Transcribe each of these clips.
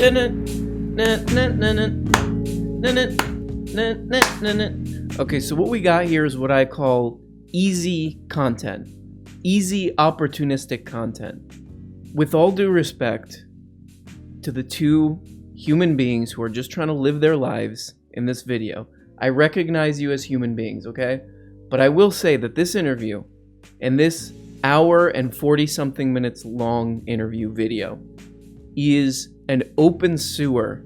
Okay, so what we got here is what I call easy content. Easy opportunistic content. With all due respect to the two human beings who are just trying to live their lives in this video, I recognize you as human beings, okay? But I will say that this interview and this hour and 40-something minutes long interview video is an open sewer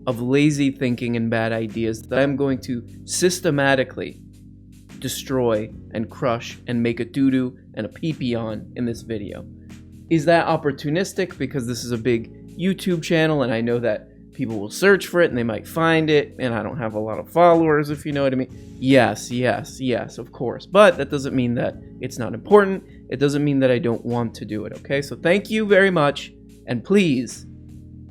of lazy thinking and bad ideas that I'm going to systematically destroy and crush and make a doo-doo and a pee-pee on in this video. Is that opportunistic because this is a big YouTube channel and I know that people will search for it and they might find it and I don't have a lot of followers, if you know what I mean? Yes, of course. But that doesn't mean that it's not important. It doesn't mean that I don't want to do it, okay? So thank you very much, and please,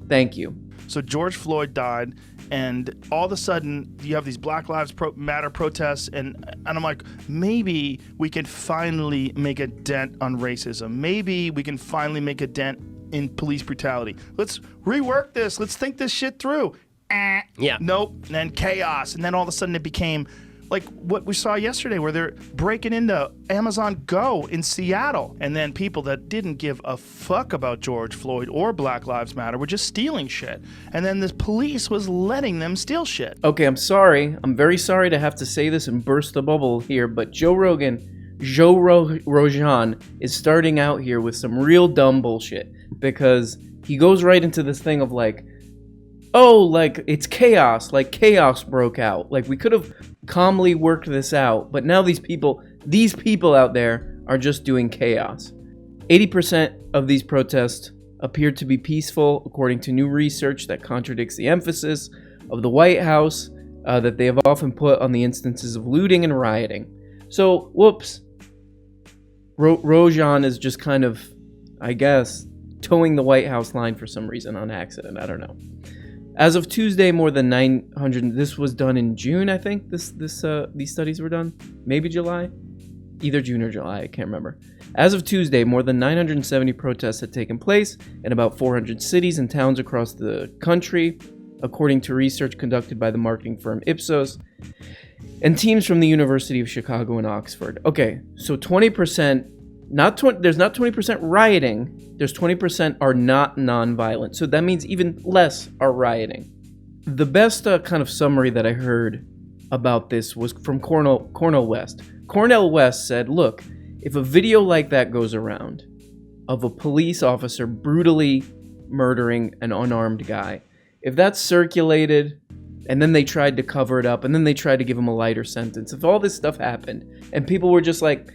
thank you. So George Floyd died, and all of a sudden you have these Black Lives Matter protests, and I'm like, maybe we can finally make a dent on racism. Maybe we can finally make a dent in police brutality. Let's rework this. Let's think this shit through. Yeah. Nope. And then chaos. And then all of a sudden it became like what we saw yesterday where they're breaking into Amazon Go in Seattle. And then people that didn't give a fuck about George Floyd or Black Lives Matter were just stealing shit. And then the police was letting them steal shit. Okay, I'm sorry. I'm very sorry to have to say this and burst the bubble here, but Joe Rogan is starting out here with some real dumb bullshit because he goes right into this thing of like, oh, like it's chaos, like chaos broke out. Like we could have calmly worked this out, but now these people out there are just doing chaos. 80% of these protests appeared to be peaceful, according to new research that contradicts the emphasis of the White House that they have often put on the instances of looting and rioting. So, whoops. Rogan is just kind of, I guess, towing the White House line for some reason on accident. I don't know. As of Tuesday, more than 900. This was done in June, I think. These studies were done. Maybe July, either June or July. I can't remember. As of Tuesday, more than 970 protests had taken place in about 400 cities and towns across the country, according to research conducted by the marketing firm Ipsos and teams from the University of Chicago and Oxford. Okay, so 20%. There's not 20% rioting. There's 20% are not nonviolent. So that means even less are rioting. The best kind of summary that I heard about this was from Cornell West. Cornell West said, look, if a video like that goes around of a police officer brutally murdering an unarmed guy, if that's circulated and then they tried to cover it up and then they tried to give him a lighter sentence, if all this stuff happened and people were just like,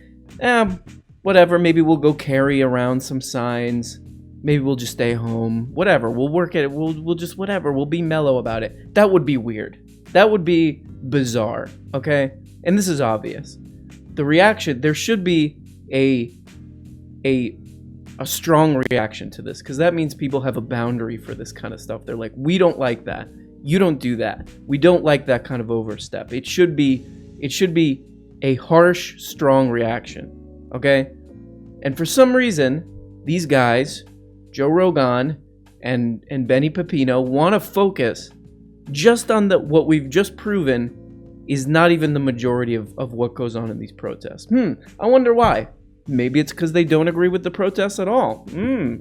whatever, maybe we'll go carry around some signs. Maybe we'll just stay home. Whatever, we'll work at it. We'll just whatever. We'll be mellow about it. That would be weird. That would be bizarre, okay? And this is obvious. The reaction, there should be a strong reaction to this because that means people have a boundary for this kind of stuff. They're like, we don't like that. You don't do that. We don't like that kind of overstep. It should be a harsh, strong reaction, okay? And for some reason, these guys, Joe Rogan and Benny Pepino, want to focus just on what we've just proven is not even the majority of what goes on in these protests. I wonder why. Maybe it's because they don't agree with the protests at all.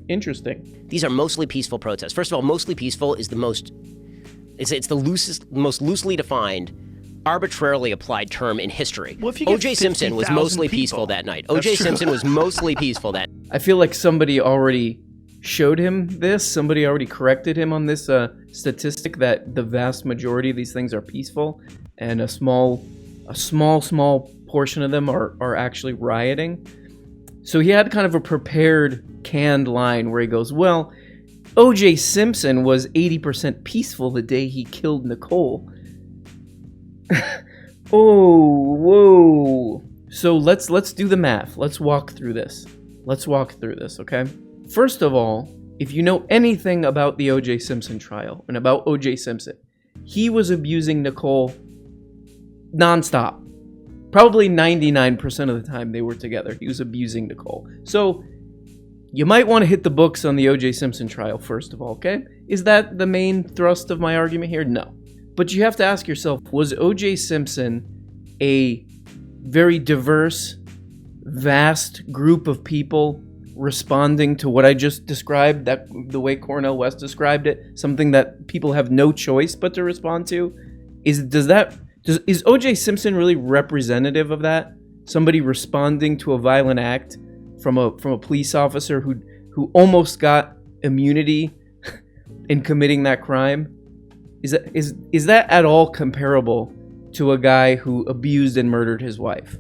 Interesting. These are mostly peaceful protests. First of all, mostly peaceful is the most, it's the most loosely defined, arbitrarily applied term in history. Well, O.J. Simpson was mostly peaceful that night. O.J. Simpson was mostly peaceful that night. I feel like somebody already showed him this. Somebody already corrected him on this statistic that the vast majority of these things are peaceful and a small portion of them are actually rioting. So he had kind of a prepared, canned line where he goes, well, O.J. Simpson was 80% peaceful the day he killed Nicole. Oh, whoa. So let's do the math. Let's walk through this. Okay? First of all, if you know anything about the O.J. Simpson trial and about O.J. Simpson, he was abusing Nicole nonstop. Probably 99% of the time they were together, he was abusing Nicole. So You might want to hit the books on the O.J. Simpson trial, first of all, okay? Is that the main thrust of my argument here? No. But you have to ask yourself, was O.J. Simpson a very diverse, vast group of people responding to what I just described, that the way Cornell West described it, something that people have no choice but to respond to? Is O.J. Simpson really representative of that? Somebody responding to a violent act from a police officer who almost got immunity in committing that crime? Is that at all comparable to a guy who abused and murdered his wife?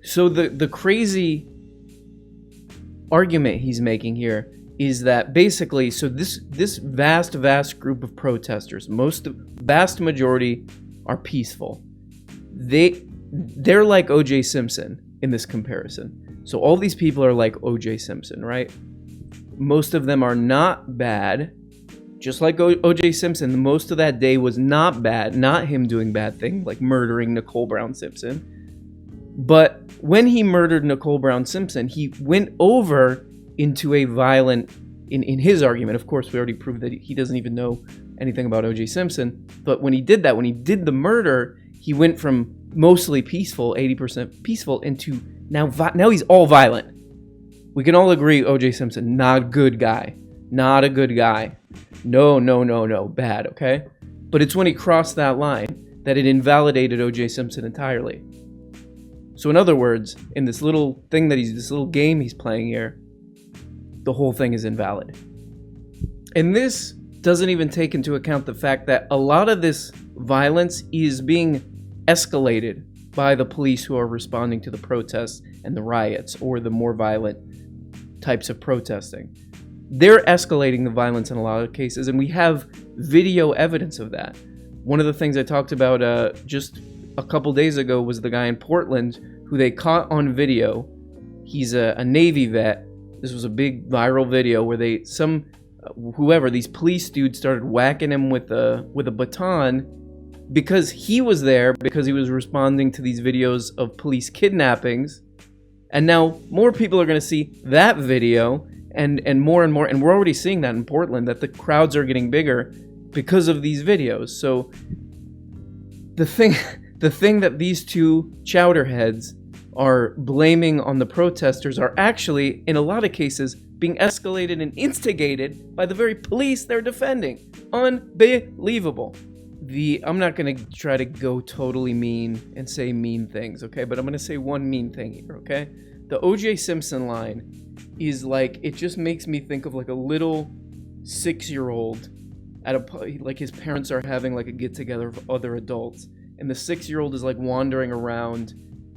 So the crazy argument he's making here is that basically, so this vast group of protesters, vast majority are peaceful. They're like O.J. Simpson in this comparison. So all these people are like O.J. Simpson, right? Most of them are not bad. Just like O.J. Simpson, most of that day was not bad, not him doing bad things like murdering Nicole Brown Simpson. But when he murdered Nicole Brown Simpson, he went over into a violent, in his argument, of course, we already proved that he doesn't even know anything about O.J. Simpson. But when he did that, when he did the murder, he went from mostly peaceful, 80% peaceful, into now he's all violent. We can all agree O.J. Simpson, not a good guy. Not a good guy. No, bad, okay? But it's when he crossed that line that it invalidated O.J. Simpson entirely. So in other words, in this little game he's playing here, the whole thing is invalid. And this doesn't even take into account the fact that a lot of this violence is being escalated by the police who are responding to the protests and the riots or the more violent types of protesting. They're escalating the violence in a lot of cases, and we have video evidence of that. One of the things I talked about just a couple days ago was the guy in Portland who they caught on video. He's a Navy vet. This was a big viral video where these police dudes started whacking him with a baton because he was there, because he was responding to these videos of police kidnappings. And now more people are going to see that video and more, and we're already seeing that in Portland, that the crowds are getting bigger because of these videos. So the thing that these two chowderheads are blaming on the protesters are actually, in a lot of cases, being escalated and instigated by the very police they're defending. Unbelievable. I'm not going to try to go totally mean and say mean things, okay? But I'm going to say one mean thing here, okay? The O.J. Simpson line is like, it just makes me think of like a little 6-year-old like his parents are having like a get-together of other adults. And the 6-year-old is like wandering around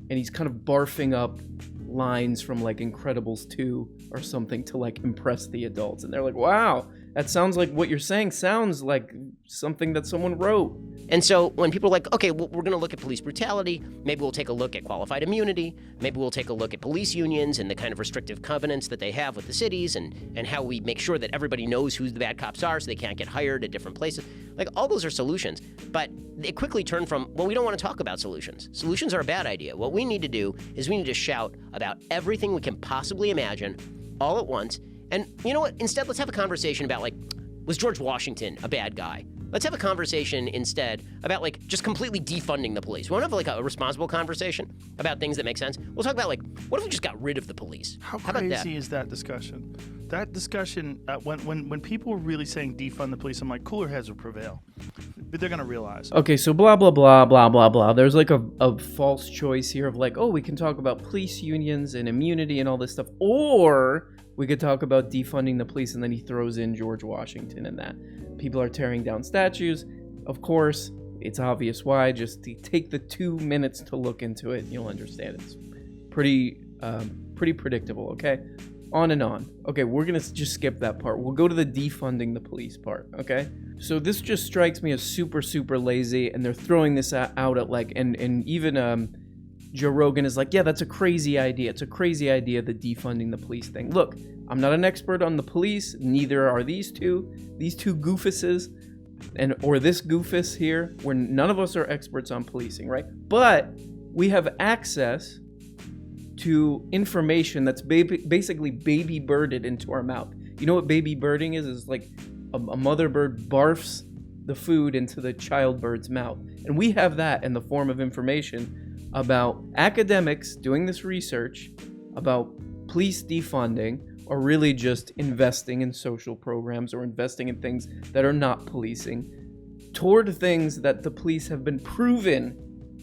and he's kind of barfing up lines from like Incredibles 2 or something to like impress the adults. And they're like, wow, that sounds like what you're saying sounds like something that someone wrote. And so when people are like, okay, well, we're going to look at police brutality, maybe we'll take a look at qualified immunity, maybe we'll take a look at police unions and the kind of restrictive covenants that they have with the cities and how we make sure that everybody knows who the bad cops are so they can't get hired at different places. Like, all those are solutions. But they quickly turn from, well, we don't want to talk about solutions. Solutions are a bad idea. What we need to do is we need to shout about everything we can possibly imagine all at once. And you know what? Instead, let's have a conversation about, like, was George Washington a bad guy? Let's have a conversation instead about, like, just completely defunding the police. We want to have, like, a responsible conversation about things that make sense. We'll talk about, like, what if we just got rid of the police? How about that? crazy is that discussion? That discussion, when people were really saying defund the police, I'm like, cooler heads will prevail. But they're going to realize. Okay, so blah, blah, blah, blah, blah, blah. There's like a false choice here of like, oh, we can talk about police unions and immunity and all this stuff. Or we could talk about defunding the police, and then he throws in George Washington in that. People are tearing down statues. Of course, it's obvious why. Just take the 2 minutes to look into it, you'll understand. It's pretty predictable, okay? On and on. Okay, we're going to just skip that part. We'll go to the defunding the police part, okay? So this just strikes me as super, super lazy, and they're throwing this out at like, and even Joe Rogan is like, yeah, that's a crazy idea. It's a crazy idea, the defunding the police thing. Look, I'm not an expert on the police. Neither are these two goofuses, or this goofus here, where none of us are experts on policing, right? But we have access to information that's basically baby birded into our mouth. You know what baby birding is? It's like a mother bird barfs the food into the child bird's mouth. And we have that in the form of information about academics doing this research about police defunding, or really just investing in social programs or investing in things that are not policing, toward things that the police have been proven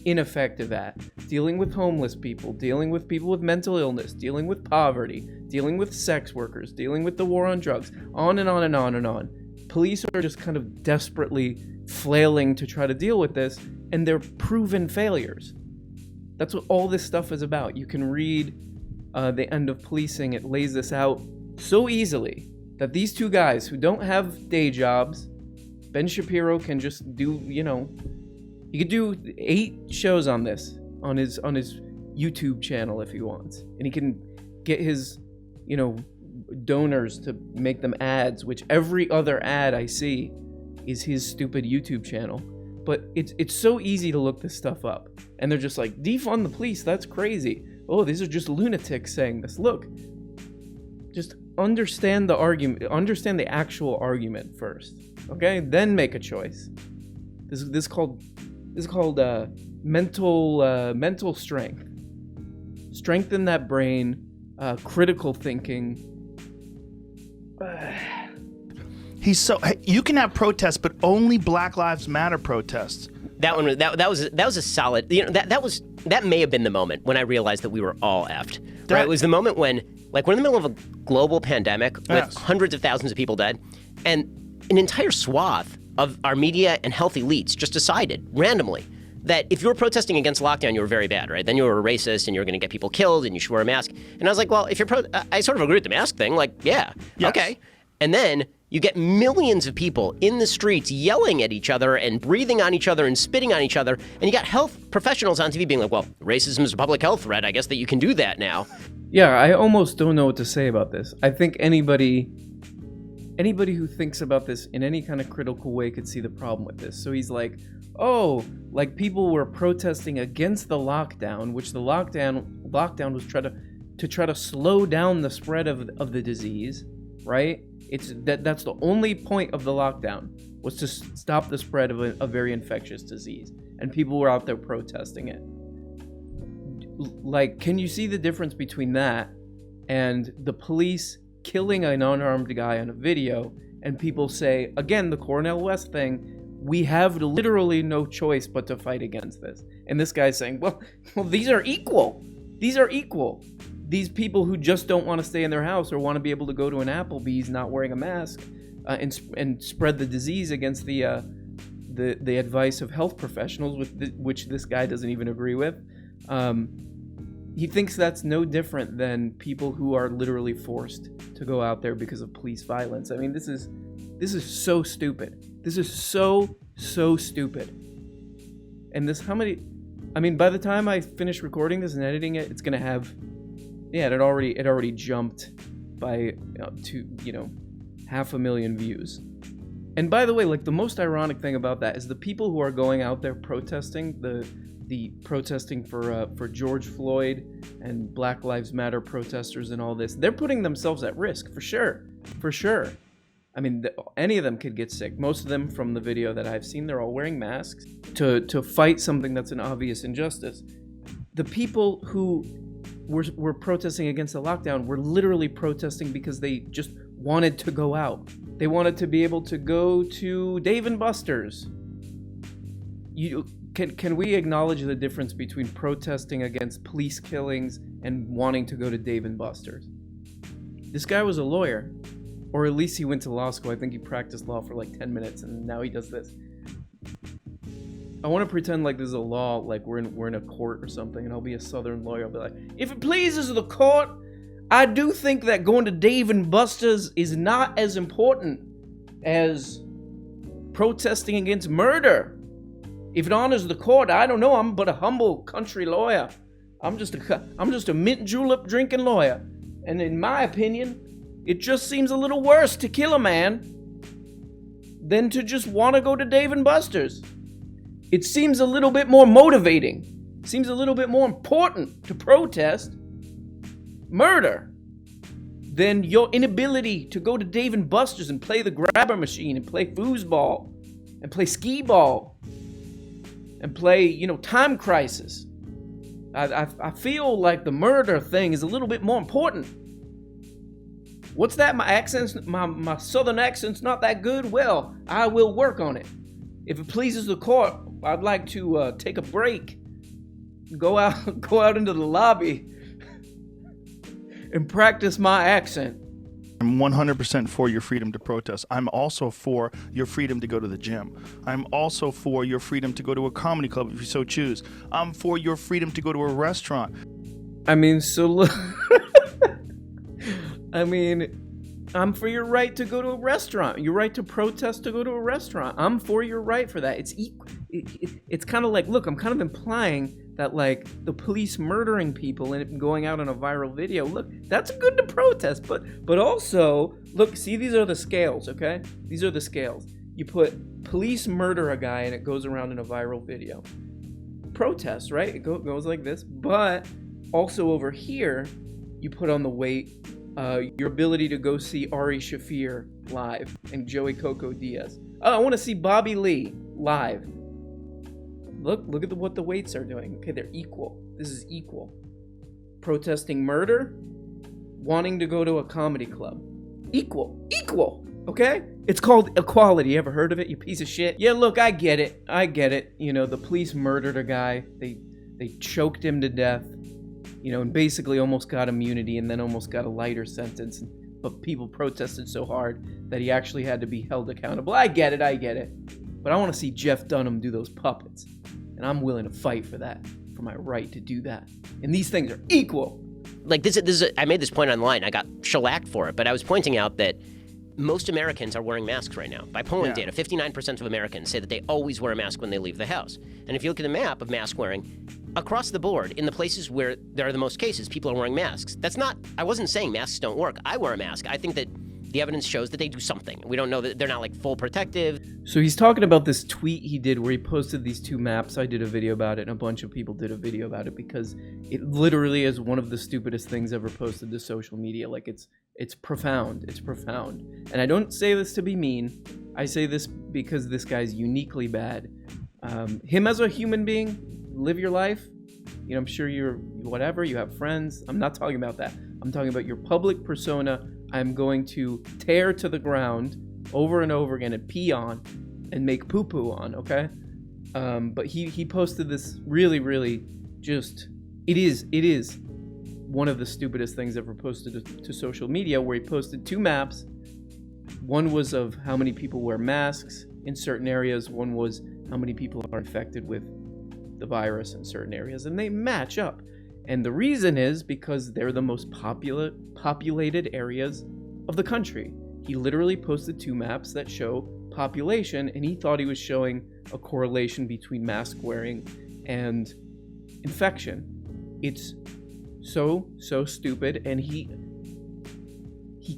ineffective at. Dealing with homeless people, dealing with people with mental illness, dealing with poverty, dealing with sex workers, dealing with the war on drugs, on and on and on and on. Police are just kind of desperately flailing to try to deal with this, and they're proven failures. That's what all this stuff is about. You can read The End of Policing. It lays this out so easily that these two guys who don't have day jobs, Ben Shapiro can just do, he could do 8 shows on this on his YouTube channel if he wants, and he can get his donors to make them ads, which every other ad I see is his stupid YouTube channel. But it's so easy to look this stuff up, and they're just like, defund the police, that's crazy. Oh, these are just lunatics saying this. Look, just understand the argument, understand the actual argument first, okay? Then make a choice. This is called mental strength. Strengthen that brain, critical thinking. You can have protests, but only Black Lives Matter protests. That was a solid. That may have been the moment when I realized that we were all effed. Right? It was the moment when, we're in the middle of a global pandemic with hundreds of thousands of people dead, and an entire swath of our media and health elites just decided randomly that if you were protesting against lockdown, you were very bad, right? Then you were a racist and you were going to get people killed and you should wear a mask. And I was like, well, if you're I sort of agree with the mask thing. Yes. Okay. And then you get millions of people in the streets yelling at each other and breathing on each other and spitting on each other. And you got health professionals on TV being like, well, racism is a public health threat. I guess that you can do that now. Yeah, I almost don't know what to say about this. I think anybody who thinks about this in any kind of critical way could see the problem with this. So he's like, oh, people were protesting against the lockdown, which the lockdown was to try to slow down the spread of the disease, right? That's the only point of the lockdown, was to stop the spread of a very infectious disease, and people were out there protesting it. Can you see the difference between that and the police killing an unarmed guy on a video, and people say, again, the Cornell West thing, we have literally no choice but to fight against this. And this guy's saying, well, these are equal. These are equal. These people who just don't want to stay in their house or want to be able to go to an Applebee's not wearing a mask and spread the disease against the advice of health professionals, which this guy doesn't even agree with. He thinks that's no different than people who are literally forced to go out there because of police violence. I mean, this is so stupid. This is so stupid. And by the time I finish recording this and editing it, it's gonna have, it already jumped by to 500,000 views. And by the way, the most ironic thing about that is the people who are going out there protesting, the protesting for George Floyd and Black Lives Matter protesters and all this, they're putting themselves at risk for sure. I mean, any of them could get sick. Most of them, from the video that I've seen, they're all wearing masks to fight something that's an obvious injustice. The people who were protesting against the lockdown were literally protesting because they just wanted to go out. They wanted to be able to go to Dave & Buster's. Can we acknowledge the difference between protesting against police killings and wanting to go to Dave & Buster's? This guy was a lawyer, or at least he went to law school. I think he practiced law for 10 minutes, and now he does this. I want to pretend like this is a law, we're in a court or something, and I'll be a Southern lawyer. I'll be like, if it pleases the court, I do think that going to Dave & Buster's is not as important as protesting against murder. If it honors the court, I don't know. I'm but a humble country lawyer. I'm just a mint julep drinking lawyer. And in my opinion, it just seems a little worse to kill a man than to just want to go to Dave & Buster's. It seems a little bit more motivating. Seems a little bit more important to protest murder, then your inability to go to Dave & Buster's and play the grabber machine and play foosball and play skee ball and play, Time Crisis. I feel like the murder thing is a little bit more important. What's that? My accent's, my southern accent's not that good? Well, I will work on it. If it pleases the court, I'd like to take a break, go out into the lobby and practice my accent. I'm 100% for your freedom to protest. I'm also for your freedom to go to the gym. I'm also for your freedom to go to a comedy club if you so choose. I'm for your freedom to go to a restaurant. I mean, I'm for your right to go to a restaurant. Your right to protest to go to a restaurant. I'm for your right for that. It's equal. It's kind of like, look, I'm kind of implying that, like, the police murdering people and going out on a viral video, look, that's good to protest. But also, look, see, these are the scales, okay? These are the scales. You put police murder a guy and it goes around in a viral video. Protest, right? It goes like this. But also over here, you put on the weight your ability to go see Ari Shaffir live and Joey Coco Diaz. Oh, I want to see Bobby Lee live. Look at what the weights are doing. Okay, they're equal. This is equal. Protesting murder, wanting to go to a comedy club. Equal, okay? It's called equality. You ever heard of it, you piece of shit? Yeah, look, I get it. The police murdered a guy. They choked him to death, and basically almost got immunity and then almost got a lighter sentence. But people protested so hard that he actually had to be held accountable. I get it. But I want to see Jeff Dunham do those puppets. And I'm willing to fight for that, for my right to do that. And these things are equal. Like this is I made this point online. I got shellacked for it, but I was pointing out that most Americans are wearing masks right now. By polling data, 59% of Americans say that they always wear a mask when they leave the house. And if you look at the map of mask wearing, across the board, in the places where there are the most cases, people are wearing masks. I wasn't saying masks don't work. I wear a mask. I think that the evidence shows that they do something. We don't know that they're not like full protective. So he's talking about this tweet he did where he posted these two maps. I did a video about it and a bunch of people did a video about it because it literally is one of the stupidest things ever posted to social media. Like it's profound. It's profound. And I don't say this to be mean. I say this because this guy's uniquely bad. Him as a human being, live your life. I'm sure you're whatever, you have friends. I'm not talking about that. I'm talking about your public persona. I'm going to tear to the ground over and over again and pee on and make poo-poo on, okay? But he posted this really, really just, it is one of the stupidest things ever posted to social media, where he posted two maps. One was of how many people wear masks in certain areas. One was how many people are infected with the virus in certain areas, and they match up. And the reason is because they're the most populated areas of the country. He literally posted two maps that show population, and he thought he was showing a correlation between mask wearing and infection. It's so stupid, and he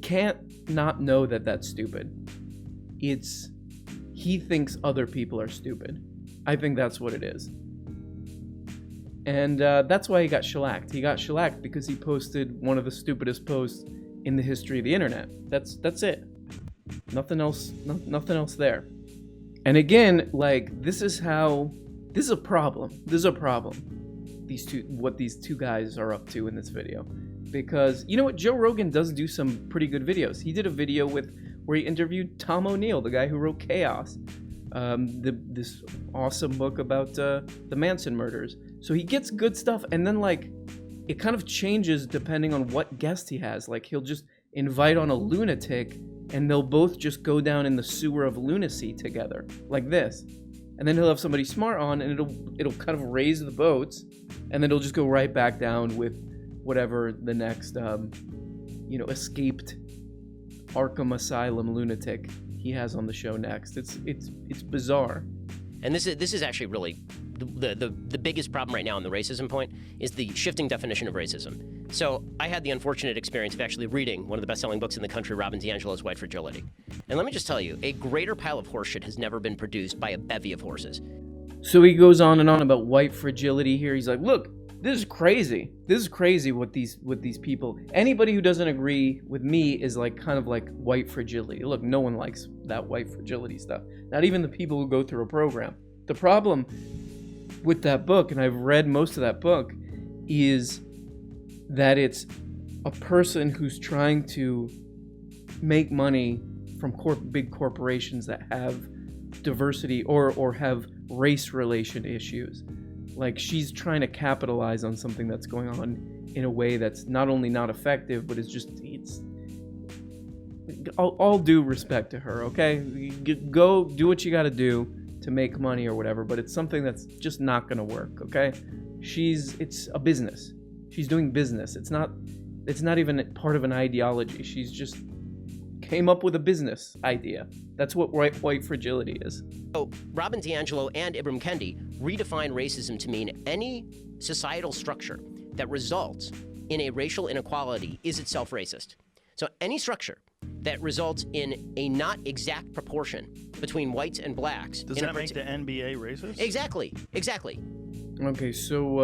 can't not know that that's stupid. He thinks other people are stupid. I think that's what it is. And that's why he got shellacked. He got shellacked because he posted one of the stupidest posts in the history of the internet. That's it. Nothing else there. And again, like, this is a problem. What these two guys are up to in this video. Because, you know what? Joe Rogan does do some pretty good videos. He did a video where he interviewed Tom O'Neill, the guy who wrote Chaos. This awesome book about the Manson murders. So he gets good stuff, and then like it kind of changes depending on what guest he has. Like he'll just invite on a lunatic, and they'll both just go down in the sewer of lunacy together, like this. And then he'll have somebody smart on, and it'll kind of raise the boats, and then it'll just go right back down with whatever the next escaped Arkham Asylum lunatic he has on the show next. It's bizarre. And this is actually really the biggest problem right now on the racism point is the shifting definition of racism. So I had the unfortunate experience of actually reading one of the best-selling books in the country, Robin DiAngelo's White Fragility. And let me just tell you, a greater pile of horseshit has never been produced by a bevy of horses. So he goes on and on about white fragility here. He's like, look, This is crazy. This is crazy what these people. Anybody who doesn't agree with me is like kind of like white fragility. Look, no one likes that white fragility stuff. Not even the people who go through a program. The problem with that book, and I've read most of that book, is that it's a person who's trying to make money from big corporations that have diversity or have race relation issues. Like, she's trying to capitalize on something that's going on in a way that's not only not effective, but it's all due respect to her, okay? Go do what you got to do to make money or whatever, but it's something that's just not going to work, okay? It's a business. She's doing business. It's not even part of an ideology. She's just came up with a business idea. That's what white fragility is. So Robin DiAngelo and Ibram Kendi redefine racism to mean any societal structure that results in a racial inequality is itself racist. So any structure that results in a not exact proportion between whites and blacks. Does that make the NBA racist? Exactly. Okay, so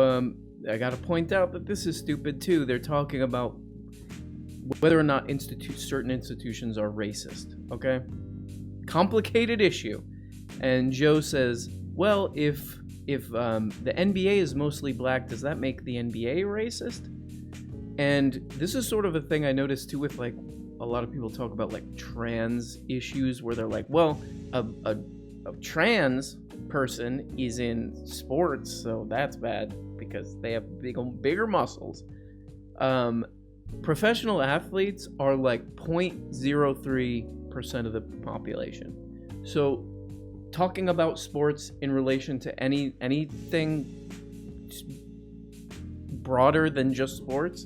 I gotta point out that this is stupid too. They're talking about whether or not certain institutions are racist, okay? Complicated issue. And Joe says, well, if the NBA is mostly black, does that make the NBA racist? And this is sort of a thing I noticed too with like a lot of people talk about like trans issues where they're like, well, a trans person is in sports, so that's bad because they have bigger muscles. Professional athletes are like 0.03% of the population. So talking about sports in relation to anything broader than just sports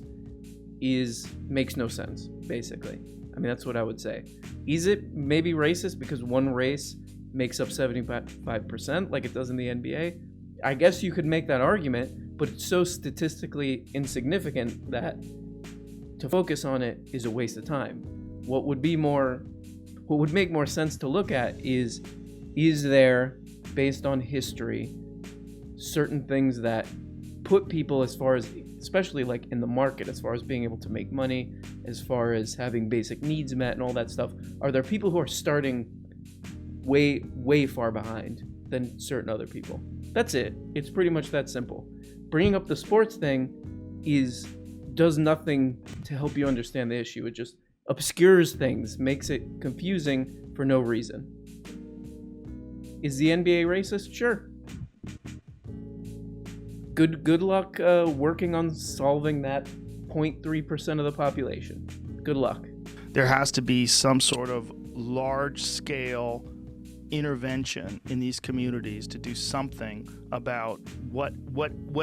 makes no sense, basically. I mean, that's what I would say. Is it maybe racist because one race makes up 75% like it does in the NBA? I guess you could make that argument, but it's so statistically insignificant that to focus on it is a waste of time. What would make more sense to look at is there, based on history, certain things that put people, as far as, especially like in the market, as far as being able to make money, as far as having basic needs met and all that stuff, are there people who are starting way far behind than certain other people? That's it. It's pretty much that simple. Bringing up the sports thing does nothing to help you understand the issue. It just obscures things, makes it confusing for no reason. Is the NBA racist? Sure. Good luck working on solving that 0.3% of the population. Good luck. There has to be some sort of large-scale intervention in these communities to do something about what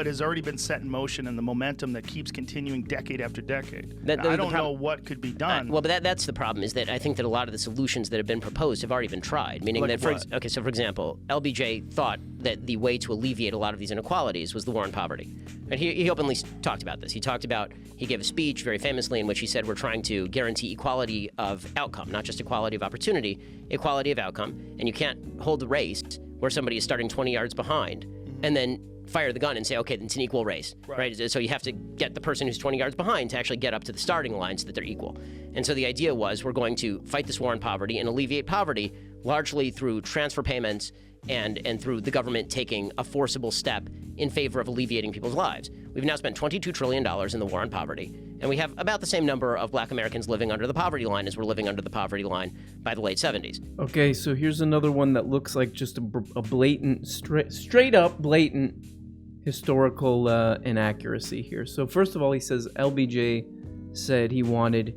has already been set in motion and the momentum that keeps continuing decade after decade. I don't know what could be done. Well, but that's the problem, is that I think that a lot of the solutions that have been proposed have already been tried. Meaning like that, what? for example, LBJ thought that the way to alleviate a lot of these inequalities was the war on poverty. And he openly talked about this. He gave a speech very famously in which he said, we're trying to guarantee equality of outcome, not just equality of opportunity, equality of outcome. And you can't hold the race where somebody is starting 20 yards behind and then fire the gun and say, okay, it's an equal race, right? So you have to get the person who's 20 yards behind to actually get up to the starting line so that they're equal. And so the idea was, we're going to fight this war on poverty and alleviate poverty largely through transfer payments and through the government taking a forcible step in favor of alleviating people's lives. We've now spent $22 trillion in the war on poverty, and we have about the same number of black Americans living under the poverty line as were living under the poverty line by the late 70s. Okay, so here's another one that looks like just a blatant, straight up blatant historical inaccuracy here. So first of all, he says LBJ said he wanted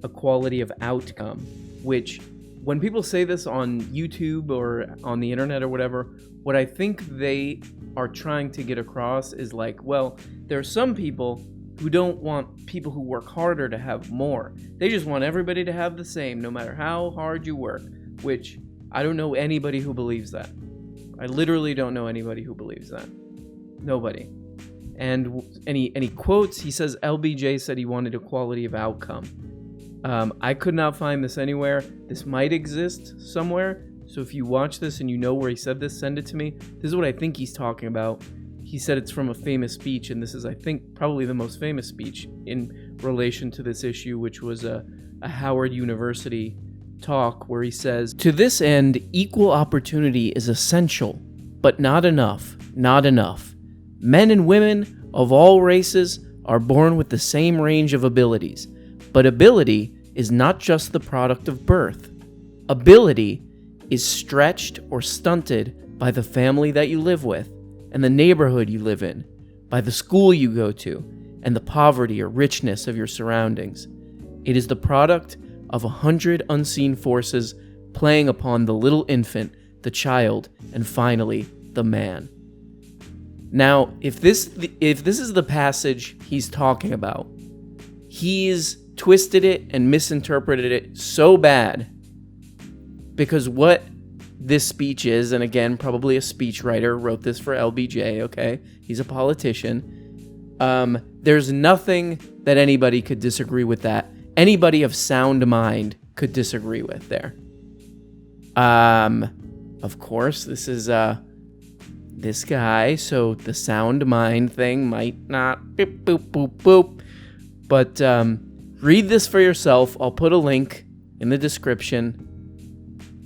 equality of outcome, which when people say this on YouTube or on the internet or whatever, what I think they are trying to get across is like, well, there are some people who don't want people who work harder to have more. They just want everybody to have the same, no matter how hard you work, which I don't know anybody who believes that. I literally don't know anybody who believes that. Nobody. And he quotes, he says LBJ said he wanted equality of outcome. I could not find this anywhere. This might exist somewhere. So if you watch this and you know where he said this, send it to me. This is what I think he's talking about. he said it's from a famous speech, and this is, I think, probably the most famous speech in relation to this issue, which was a Howard University talk where he says, "To this end, equal opportunity is essential, but not enough, not enough. Men and women of all races are born with the same range of abilities, but ability is not just the product of birth. Ability is stretched or stunted by the family that you live with, and the neighborhood you live in, by the school you go to, and the poverty or richness of your surroundings. It is the product of 100 unseen forces playing upon the little infant, the child, and finally, the man." Now, if this is the passage he's talking about, he's twisted it and misinterpreted it so bad, because what this speech is, and again, probably a speechwriter wrote this for LBJ, okay? He's a politician. There's nothing that anybody could disagree with that. Anybody of sound mind could disagree with there. Of course, this is this guy, so the sound mind thing might not boop, boop, boop, boop. But read this for yourself. I'll put a link in the description.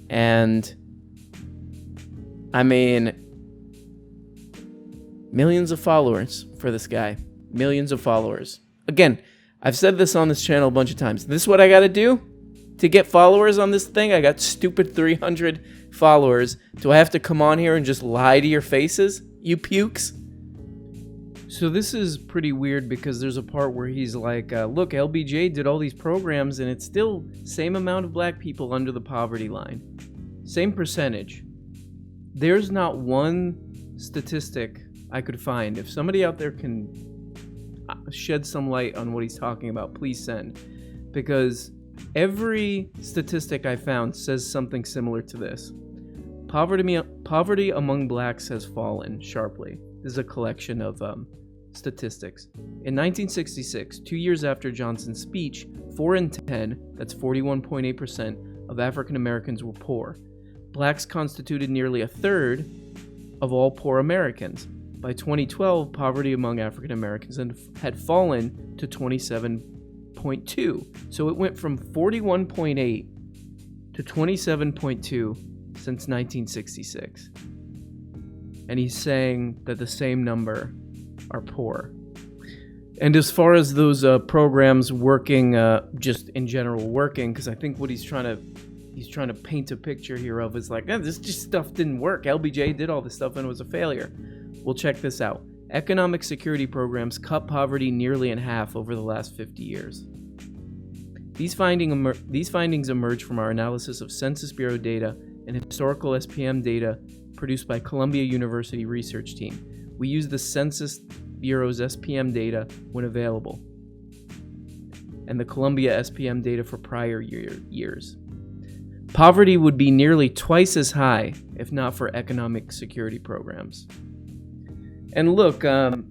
And I mean, millions of followers for this guy. Millions of followers. Again, I've said this on this channel a bunch of times. This is what I got to do to get followers on this thing. I got stupid 300 followers. Do I have to come on here and just lie to your faces, you pukes? So this is pretty weird because there's a part where he's like, look, LBJ did all these programs and it's still same amount of black people under the poverty line. Same percentage. There's not one statistic I could find. If somebody out there can shed some light on what he's talking about, please send. Because every statistic I found says something similar to this. Poverty among blacks has fallen sharply. This is a collection of statistics. In 1966, 2 years after Johnson's speech, 4 in 10, that's 41.8%, of African Americans were poor. Blacks constituted nearly a third of all poor Americans. By 2012, poverty among African Americans had fallen to 27.2. So it went from 41.8 to 27.2 since 1966. And he's saying that the same number are poor. And as far as those programs working, just in general working, because I think what he's trying to paint a picture here of is like, this just stuff didn't work. LBJ did all this stuff and it was a failure. Well, check this out. Economic security programs cut poverty nearly in half over the last 50 years. These findings emerge from our analysis of Census Bureau data and historical SPM data produced by Columbia University research team. We use the Census Bureau's SPM data when available, and the Columbia SPM data for prior years. Poverty would be nearly twice as high if not for economic security programs. And look, I'm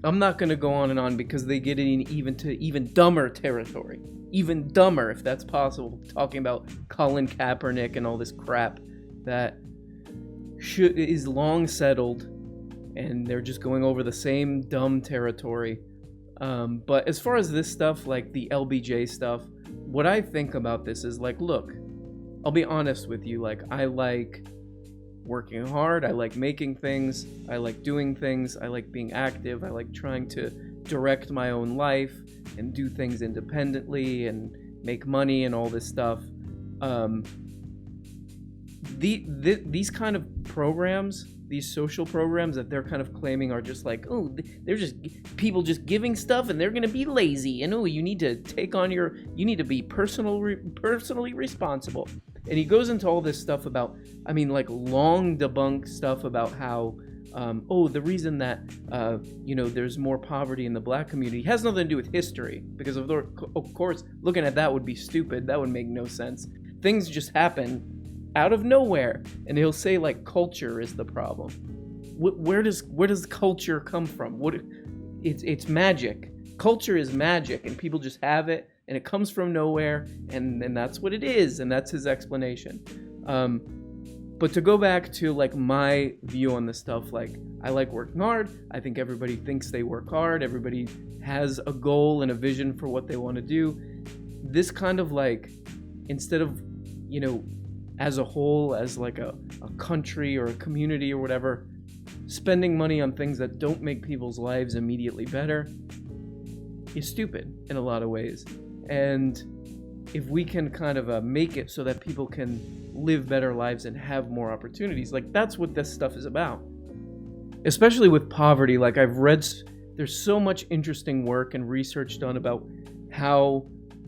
not going to go on and on because they get in even dumber territory. Even dumber, if that's possible, talking about Colin Kaepernick and all this crap that is long settled, and they're just going over the same dumb territory. But as far as this stuff, like the LBJ stuff, what I think about this is like, look, I'll be honest with you, like, I like working hard, I like making things, I like doing things, I like being active, I like trying to direct my own life and do things independently and make money and all this stuff. These kind of programs, these social programs that they're kind of claiming are just like, oh, they're just people just giving stuff and they're going to be lazy, and oh, you need to be personally responsible. And he goes into all this stuff about, I mean, like long debunk stuff about how, the reason that, there's more poverty in the black community has nothing to do with history, because of course, looking at that would be stupid. That would make no sense. Things just happen out of nowhere, and he'll say like culture is the problem. Where does culture come from? It's magic. Culture is magic, and people just have it, and it comes from nowhere, and that's what it is, and that's his explanation. But to go back to like my view on this stuff, like I like working hard. I think everybody thinks they work hard. Everybody has a goal and a vision for what they want to do. This kind of like, instead of, as a whole, as like a country or a community or whatever, spending money on things that don't make people's lives immediately better is stupid in a lot of ways. And if we can kind of make it so that people can live better lives and have more opportunities, like that's what this stuff is about. Especially with poverty, like I've read, there's so much interesting work and research done about how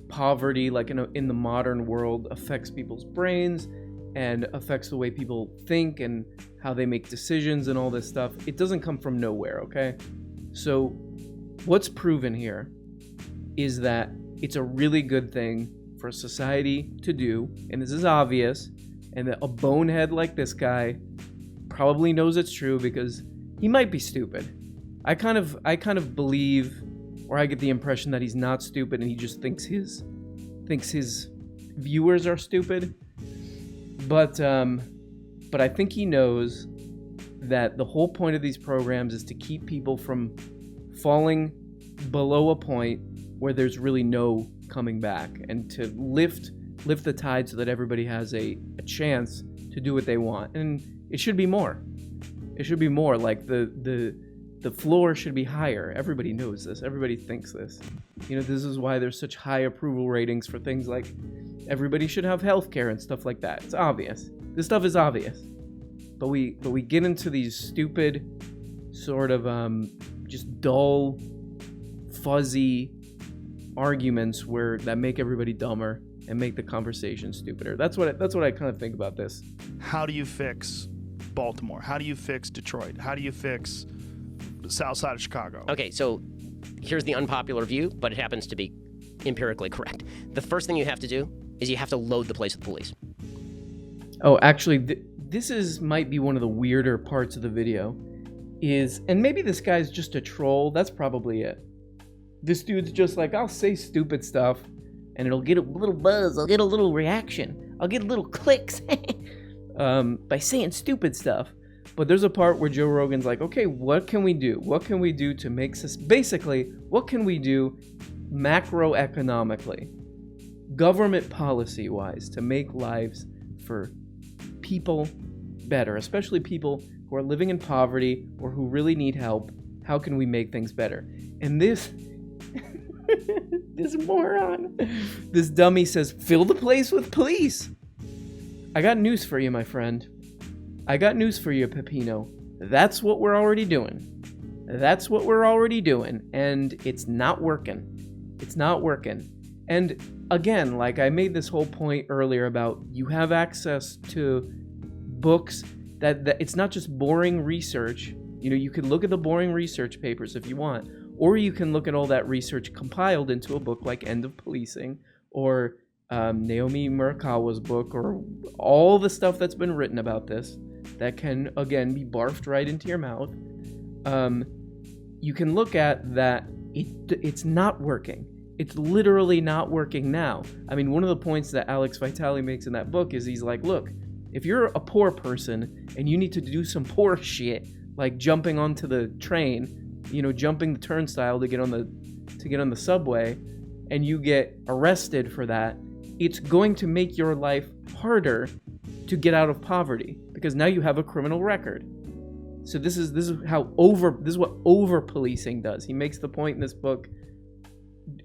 poverty, like in the modern world, affects people's brains and affects the way people think and how they make decisions and all this stuff. It doesn't come from nowhere, okay? So what's proven here is that it's a really good thing for society to do, and this is obvious, and that a bonehead like this guy probably knows it's true because he might be stupid. I kind of believe, or I get the impression that he's not stupid and he just thinks his viewers are stupid. But I think he knows that the whole point of these programs is to keep people from falling below a point where there's really no coming back, and to lift the tide so that everybody has a chance to do what they want. And it should be more. It should be more. Like the floor should be higher. Everybody knows this. Everybody thinks this. This is why there's such high approval ratings for things like everybody should have healthcare and stuff like that. It's obvious. This stuff is obvious. But we get into these stupid sort of just dull, fuzzy arguments that make everybody dumber and make the conversation stupider. That's what I kind of think about this. How do you fix Baltimore? How do you fix Detroit? How do you fix the south side of Chicago? Okay, so here's the unpopular view, but it happens to be empirically correct. The first thing you have to do is you have to load the place with police. Oh, actually, this might be one of the weirder parts of the video. And maybe this guy's just a troll. That's probably it. This dude's just like, I'll say stupid stuff, and it'll get a little buzz. I'll get a little reaction. I'll get little clicks by saying stupid stuff. But there's a part where Joe Rogan's like, okay, what can we do? What can we do to make this? Basically, what can we do macroeconomically, government policy-wise, to make lives for people better, especially people who are living in poverty or who really need help? How can we make things better? And this moron, this dummy says, fill the place with police. I got news for you, my friend. I got news for you, Pepino. That's what we're already doing. That's what we're already doing. And it's not working. It's not working. And again, like I made this whole point earlier about you have access to books that it's not just boring research. You could look at the boring research papers if you want. Or you can look at all that research compiled into a book like End of Policing or Naomi Murakawa's book, or all the stuff that's been written about this that can, again, be barfed right into your mouth. You can look at that. It's not working. It's literally not working now. I mean, one of the points that Alex Vitale makes in that book is he's like, look, if you're a poor person and you need to do some poor shit, like jumping onto the train, jumping the turnstile to get on the subway, and you get arrested for that, it's going to make your life harder to get out of poverty because now you have a criminal record. So this is what over policing does. He makes the point in this book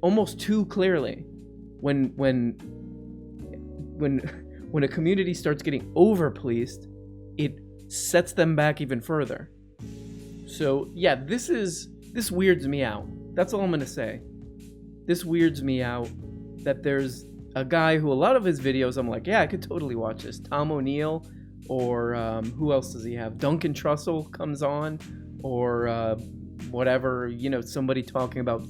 almost too clearly. When a community starts getting over policed, it sets them back even further. So yeah, this weirds me out. That's all I'm gonna say. This weirds me out that there's a guy who a lot of his videos I'm like, yeah, I could totally watch this. Tom O'Neill, or who else does he have? Duncan Trussell comes on, or whatever, somebody talking about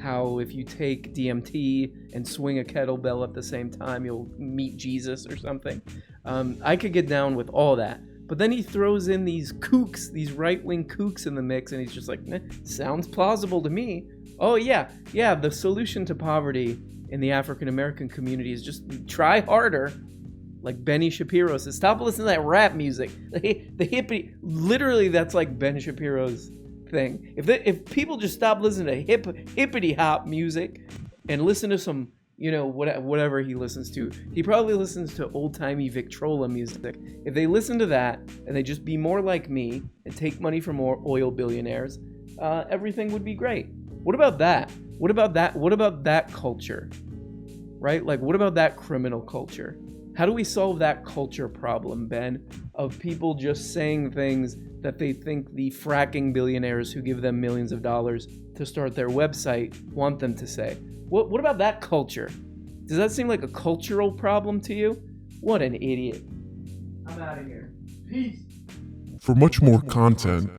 how if you take DMT and swing a kettlebell at the same time, you'll meet Jesus or something. I could get down with all that. But then he throws in these kooks, these right-wing kooks in the mix, and he's just like, sounds plausible to me. Oh, yeah, the solution to poverty in the African-American community is just try harder. Like Benny Shapiro says, stop listening to that rap music. The hippie, literally, that's like Ben Shapiro's thing. If people just stop listening to hippity hop music and listen to some, whatever he listens to, he probably listens to old timey Victrola music. If they listen to that and they just be more like me and take money from more oil billionaires, everything would be great. What about that? What about that culture? Right? Like, what about that criminal culture? How do we solve that culture problem, Ben, of people just saying things that they think the fracking billionaires who give them millions of dollars to start their website want them to say? What about that culture? Does that seem like a cultural problem to you? What an idiot. I'm out of here. Peace. For much more content,